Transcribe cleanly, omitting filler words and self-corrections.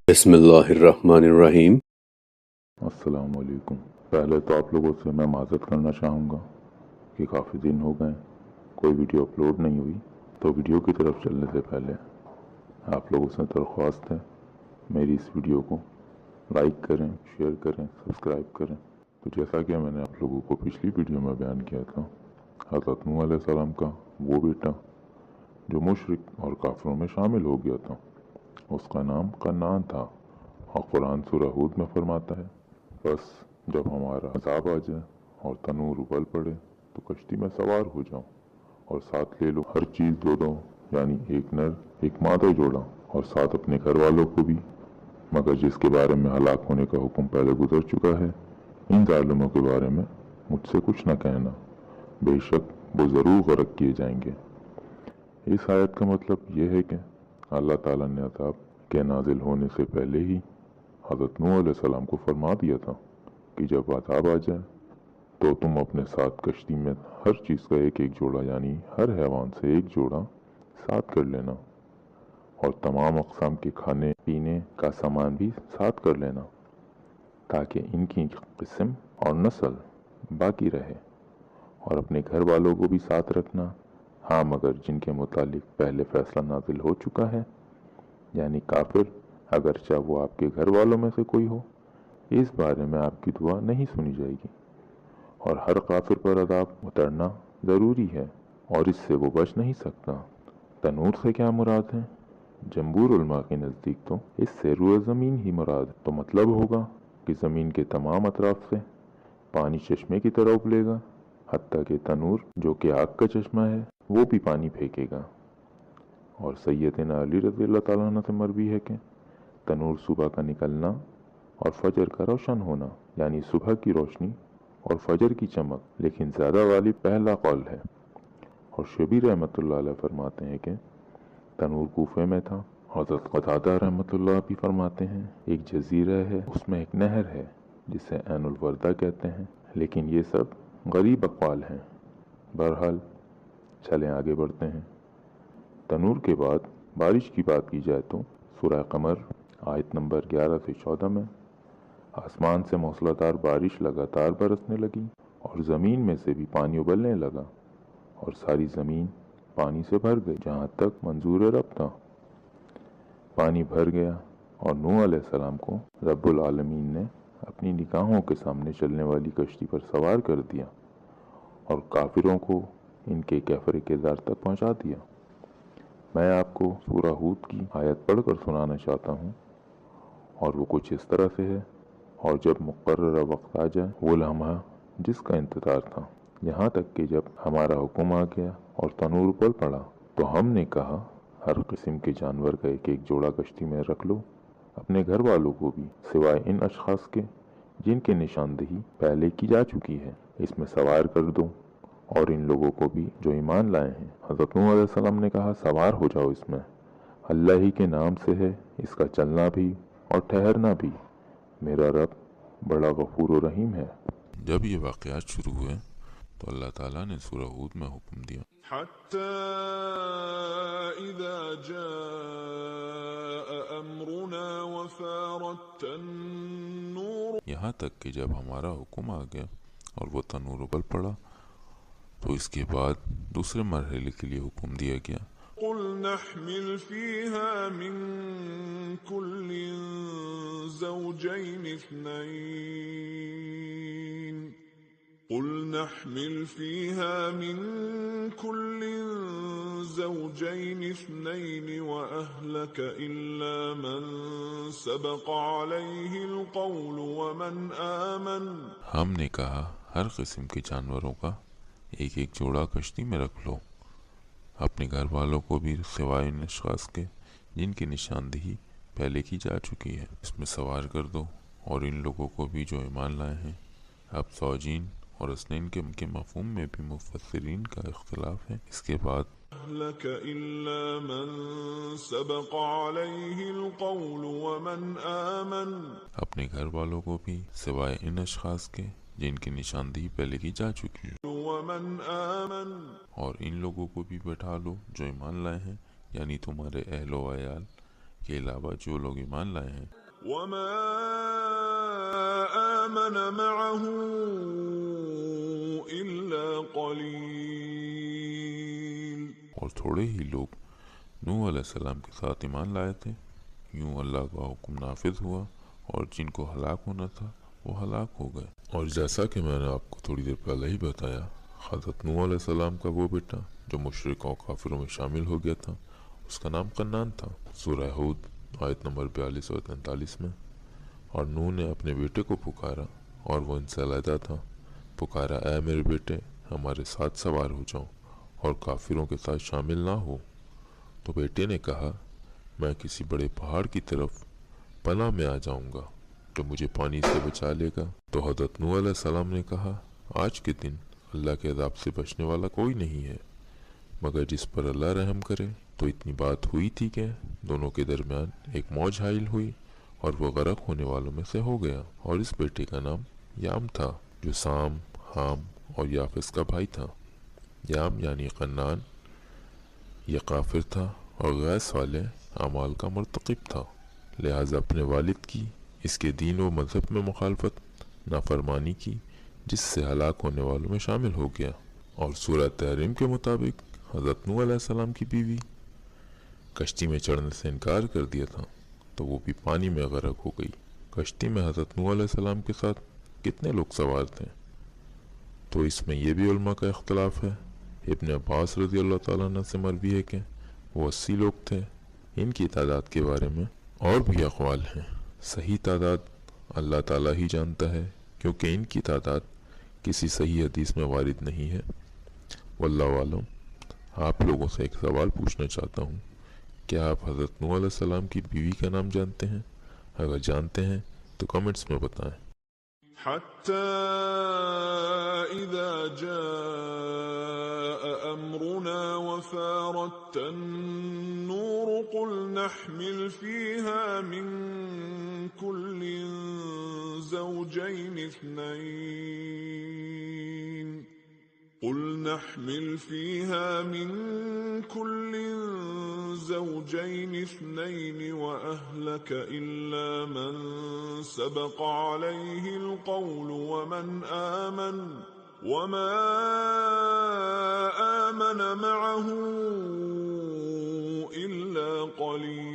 بسم اللہ الرحمن الرحیم۔ السلام علیکم۔ پہلے تو آپ لوگوں سے میں معذرت کرنا چاہوں گا کہ کافی دن ہو گئے کوئی ویڈیو اپلوڈ نہیں ہوئی، تو ویڈیو کی طرف چلنے سے پہلے آپ لوگوں سے درخواست ہے میری اس ویڈیو کو لائک کریں، شیئر کریں، سبسکرائب کریں۔ تو جیسا کہ میں نے آپ لوگوں کو پچھلی ویڈیو میں بیان کیا تھا، حضرت نوح علیہ السلام کا وہ بیٹا جو مشرک اور کافروں میں شامل ہو گیا تھا، اس کا نام کنعان تھا، اور قرآن سورہ ہود میں فرماتا ہے بس جب ہمارا عذاب آ جائے اور تنور ابل پڑے تو کشتی میں سوار ہو جاؤ اور ساتھ لے لو ہر چیز دو، یعنی ایک نر ایک مادہ جوڑا، اور ساتھ اپنے گھر والوں کو بھی، مگر جس کے بارے میں ہلاک ہونے کا حکم پہلے گزر چکا ہے، ان ظالموں کے بارے میں مجھ سے کچھ نہ کہنا، بے شک وہ ضرور غرق کیے جائیں گے۔ اس آیت کا مطلب یہ ہے کہ اللہ تعالیٰ نے عذاب کے نازل ہونے سے پہلے ہی حضرت نوح علیہ السلام کو فرما دیا تھا کہ جب عذاب آ جائے تو تم اپنے ساتھ کشتی میں ہر چیز کا ایک ایک جوڑا، یعنی ہر حیوان سے ایک جوڑا ساتھ کر لینا، اور تمام اقسام کے کھانے پینے کا سامان بھی ساتھ کر لینا، تاکہ ان کی قسم اور نسل باقی رہے، اور اپنے گھر والوں کو بھی ساتھ رکھنا، ہاں مگر جن کے متعلق پہلے فیصلہ نازل ہو چکا ہے، یعنی کافر، اگرچہ وہ آپ کے گھر والوں میں سے کوئی ہو، اس بارے میں آپ کی دعا نہیں سنی جائے گی، اور ہر کافر پر عذاب اترنا ضروری ہے، اور اس سے وہ بچ نہیں سکتا۔ تنور سے کیا مراد ہے؟ جمہور علماء کے نزدیک تو اس سے روئے زمین ہی مراد ہے، تو مطلب ہوگا کہ زمین کے تمام اطراف سے پانی چشمے کی طرح ابلے گا، حتیٰ کہ تنور جو کہ آگ کا چشمہ ہے وہ بھی پانی پھینکے گا۔ اور سیدنا علی رضی اللہ تعالیٰ عنہ سے مروی ہے کہ تنور صبح کا نکلنا اور فجر کا روشن ہونا، یعنی صبح کی روشنی اور فجر کی چمک، لیکن زیادہ غالب پہلا قول ہے۔ اور شبیر رحمۃ اللہ علیہ فرماتے ہیں کہ تنور کوفے میں تھا۔ حضرت قتادہ رحمۃ اللہ بھی فرماتے ہیں ایک جزیرہ ہے، اس میں ایک نہر ہے جسے عین الوردہ کہتے ہیں، لیکن یہ سب غریب اقوال ہیں۔ بہرحال چلیں آگے بڑھتے ہیں۔ تنور کے بعد بارش کی بات کی جائے تو سورہ قمر آیت نمبر 11 سے 14 میں آسمان سے موسلادھار بارش لگاتار برسنے لگی، اور زمین میں سے بھی پانی ابلنے لگا، اور ساری زمین پانی سے بھر گئی جہاں تک منظور رب تھا۔ پانی بھر گیا اور نوح علیہ السلام کو رب العالمین نے اپنی نگاہوں کے سامنے چلنے والی کشتی پر سوار کر دیا، اور کافروں کو ان کے کفر کردار تک پہنچا دیا۔ میں آپ کو سورہ ہود کی آیت پڑھ کر سنانا چاہتا ہوں، اور وہ کچھ اس طرح سے ہے: اور جب مقررہ وقت آ جائے، وہ لمحہ جس کا انتظار تھا، یہاں تک کہ جب ہمارا حکم آ گیا اور تنور پر پڑا، تو ہم نے کہا ہر قسم کے جانور کا ایک ایک جوڑا کشتی میں رکھ لو، اپنے گھر والوں کو بھی، سوائے ان اشخاص کے جن کی نشاندہی پہلے کی جا چکی ہے، اس میں سوار کر دو، اور ان لوگوں کو بھی جو ایمان لائے ہیں۔ حضرت نوح علیہ السلام نے کہا سوار ہو جاؤ اس میں، اللہ ہی کے نام سے ہے اس کا چلنا بھی اور ٹھہرنا بھی، میرا رب بڑا غفور و رحیم ہے۔ جب یہ واقعات شروع ہوئے تو اللہ تعالیٰ نے سورہ ہود میں حکم دیا حتى إذا جاء أمرنا وفارت النور، یہاں تک کہ جب ہمارا حکم آ گیا اور وہ تنور ابل پڑا، تو اس کے بعد دوسرے مرحلے کے لیے حکم دیا گیا قل نحمل فيها من كل زوجين اثنين قل نحمل فيها من كل زوجين اثنين وأهلك إلا من سبق عليه القول ومن آمن۔ ہم نے کہا ہر قسم کے جانوروں کا ایک ایک جوڑا کشتی میں رکھ لو، اپنے گھر والوں کو بھی سوائے ان اشخاص کے جن کی نشاندہی پہلے کی جا چکی ہے، اس میں سوار کر دو، اور ان لوگوں کو بھی جو ایمان لائے ہیں۔ اب زوجین اور اسنین کے مفہوم میں بھی مفسرین کا اختلاف ہے۔ اس کے بعد أهلك إلا من سبق عليه القول ومن آمن، اپنے گھر والوں کو بھی سوائے ان اشخاص کے جن کی نشاندہی پہلے کی جا چکی ہے، ومن آمن، اور ان لوگوں کو بھی بٹھا لو جو ایمان لائے ہیں، یعنی تمہارے اہل و عیال کے علاوہ جو لوگ ایمان لائے ہیں وما آمن معه إلا قليل اور تھوڑے ہی لوگ نوح علیہ السلام کے ساتھ ایمان لائے تھے۔ یوں اللہ کا حکم نافذ ہوا اور جن کو ہلاک ہونا تھا وہ ہلاک ہو گئے۔ اور جیسا کہ میں نے آپ کو تھوڑی دیر پہلے ہی بتایا، حضرت نوح علیہ السلام کا وہ بیٹا جو مشرکوں اور کافروں میں شامل ہو گیا تھا، اس کا نام قنان تھا۔ سورہ ہود آیت نمبر 42 اور 43 میں، اور نوح نے اپنے بیٹے کو پکارا اور وہ ان سے علیحدہ تھا، پکارا اے میرے بیٹے ہمارے ساتھ سوار ہو جاؤ اور کافروں کے ساتھ شامل نہ ہو۔ تو بیٹے نے کہا میں کسی بڑے پہاڑ کی طرف پناہ میں آ جاؤں گا جو مجھے پانی سے بچا لے گا۔ تو حضرت نوح علیہ السلام نے کہا آج کے دن اللہ کے عذاب سے بچنے والا کوئی نہیں ہے مگر جس پر اللہ رحم کرے۔ تو اتنی بات ہوئی تھی کہ دونوں کے درمیان ایک موج حائل ہوئی اور وہ غرق ہونے والوں میں سے ہو گیا، اور اس بیٹے کا نام یام تھا جو سام، حام اور یافس کا بھائی تھا۔ یام یعنی قنان یہ کافر تھا اور غیث والے اعمال کا مرتکب تھا، لہٰذا اپنے والد کی اس کے دین و مذہب میں مخالفت نافرمانی کی جس سے ہلاک ہونے والوں میں شامل ہو گیا۔ اور سورہ تحریم کے مطابق حضرت نوح علیہ السلام کی بیوی کشتی میں چڑھنے سے انکار کر دیا تھا تو وہ بھی پانی میں غرق ہو گئی۔ کشتی میں حضرت نوح علیہ السلام کے ساتھ کتنے لوگ سوار تھے؟ تو اس میں یہ بھی علماء کا اختلاف ہے۔ ابن عباس رضی اللہ تعالیٰ عنہ سے مروی ہے کہ وہ 80 لوگ تھے۔ ان کی تعداد کے بارے میں اور بھی اقوال ہیں، صحیح تعداد اللہ تعالیٰ ہی جانتا ہے کیونکہ ان کی تعداد کسی صحیح حدیث میں وارد نہیں ہے۔ واللہ عالم۔ آپ لوگوں سے ایک سوال پوچھنا چاہتا ہوں، کیا آپ حضرت نوح علیہ السلام کی بیوی کا نام جانتے ہیں؟ اگر جانتے ہیں تو کمنٹس میں بتائیں۔ حتى إذا جاء أمرنا وفارت النور قل نحمل فيها من كل زوجين اثنين وأهلك إلا من سبق عليه القول وما آمن معه إلا قليل